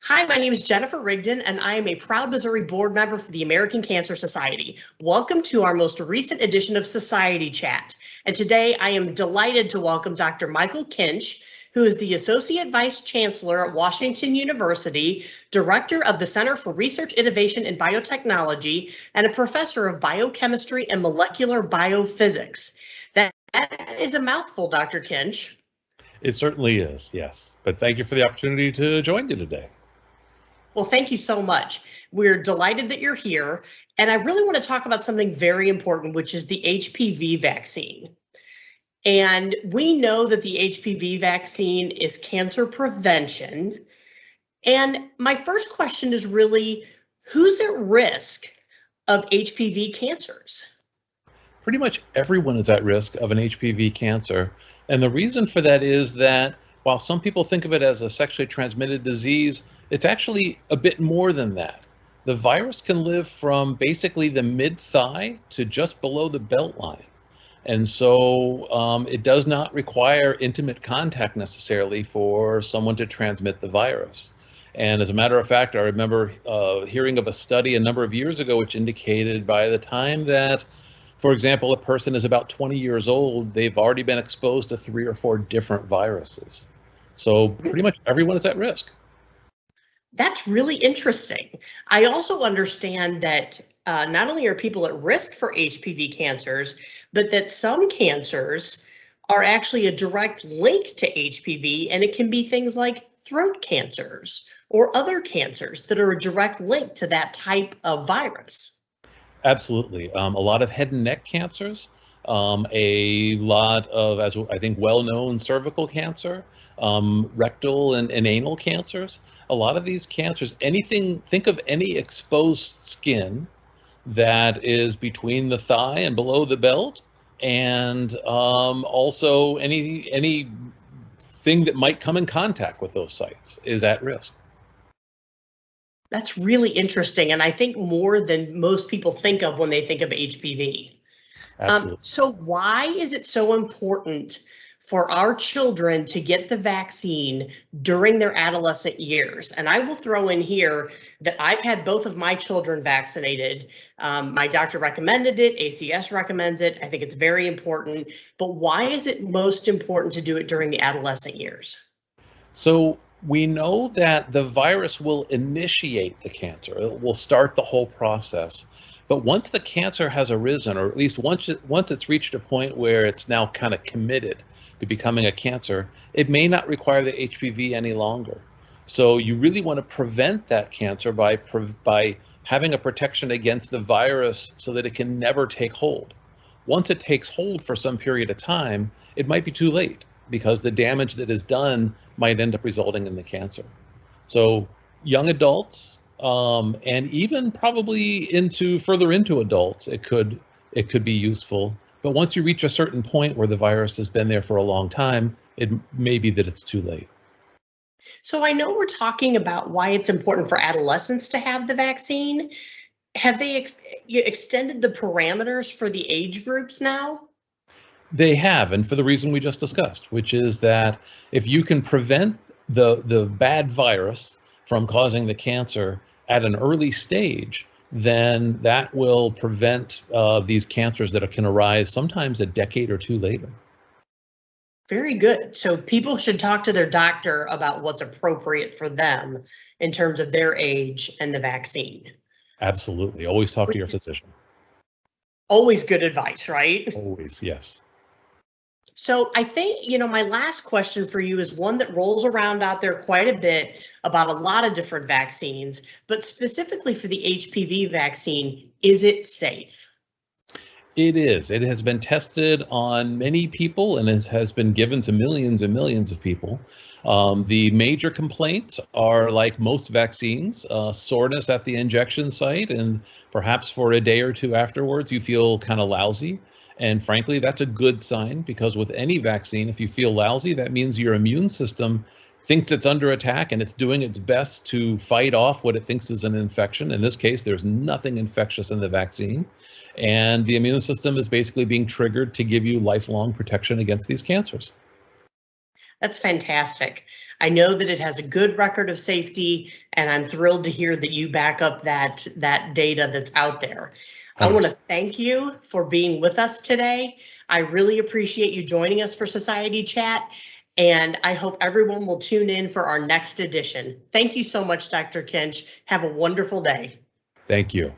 Hi, my name is Jennifer Rigdon, and I am a proud Missouri board member for the American Cancer Society. Welcome to our most recent edition of Society Chat. And today I am delighted to welcome Dr. Michael Kinch, who is the Associate Vice Chancellor at Washington University, Director of the Center for Research, Innovation, and Biotechnology, and a Professor of Biochemistry and Molecular Biophysics. That is a mouthful, Dr. Kinch. It certainly is, yes. But thank you for the opportunity to join you today. Well, thank you so much. We're delighted that you're here. And I really want to talk about something very important, which is the HPV vaccine. And we know that the HPV vaccine is cancer prevention. And my first question is really, who's at risk of HPV cancers? Pretty much everyone is at risk of an HPV cancer. And the reason for that is that while some people think of it as a sexually transmitted disease, it's actually a bit more than that. The virus can live from basically the mid-thigh to just below the belt line. And so it does not require intimate contact necessarily for someone to transmit the virus. And as a matter of fact, I remember hearing of a study a number of years ago which indicated by the time that, for example, a person is about 20 years old, they've already been exposed to 3 or 4 different viruses. So pretty much everyone is at risk. That's really interesting. I also understand that not only are people at risk for HPV cancers, but that some cancers are actually a direct link to HPV, and it can be things like throat cancers or other cancers that are a direct link to that type of virus. Absolutely. A lot of head and neck cancers, a lot of, as I think, well-known cervical cancer, rectal and anal cancers. A lot of these cancers, think of any exposed skin that is between the thigh and below the belt, and also any thing that might come in contact with those sites is at risk. That's really interesting, and I think more than most people think of when they think of HPV. So why is it so important for our children to get the vaccine during their adolescent years? And I will throw in here that I've had both of my children vaccinated. My doctor recommended it, ACS recommends it. I think it's very important. But why is it most important to do it during the adolescent years? So we know that the virus will initiate the cancer. It will start the whole process. But once the cancer has arisen, or at least once it's reached a point where it's now kind of committed to becoming a cancer, it may not require the HPV any longer. So you really want to prevent that cancer by having a protection against the virus so that it can never take hold. Once it takes hold for some period of time, it might be too late, because the damage that is done might end up resulting in the cancer. So young adults, and even probably further into adults, it could be useful. But once you reach a certain point where the virus has been there for a long time, it may be that it's too late. So I know we're talking about why it's important for adolescents to have the vaccine. Have they extended the parameters for the age groups now? They have, and for the reason we just discussed, which is that if you can prevent the bad virus from causing the cancer at an early stage, then that will prevent these cancers that can arise sometimes a decade or two later. Very good. So people should talk to their doctor about what's appropriate for them in terms of their age and the vaccine. Absolutely. Always talk to your physician. Always good advice, right? Always, yes. So I think, my last question for you is one that rolls around out there quite a bit about a lot of different vaccines, but specifically for the HPV vaccine, is it safe? It is. It has been tested on many people and has been given to millions and millions of people. The major complaints are, like most vaccines, soreness at the injection site, and perhaps for a day or two afterwards you feel kind of lousy. And frankly, that's a good sign, because with any vaccine, if you feel lousy, that means your immune system thinks it's under attack and it's doing its best to fight off what it thinks is an infection. In this case, there's nothing infectious in the vaccine. And the immune system is basically being triggered to give you lifelong protection against these cancers. That's fantastic. I know that it has a good record of safety, and I'm thrilled to hear that you back up that data that's out there. I want to thank you for being with us today. I really appreciate you joining us for Society Chat, and I hope everyone will tune in for our next edition. Thank you so much, Dr. Kinch. Have a wonderful day. Thank you.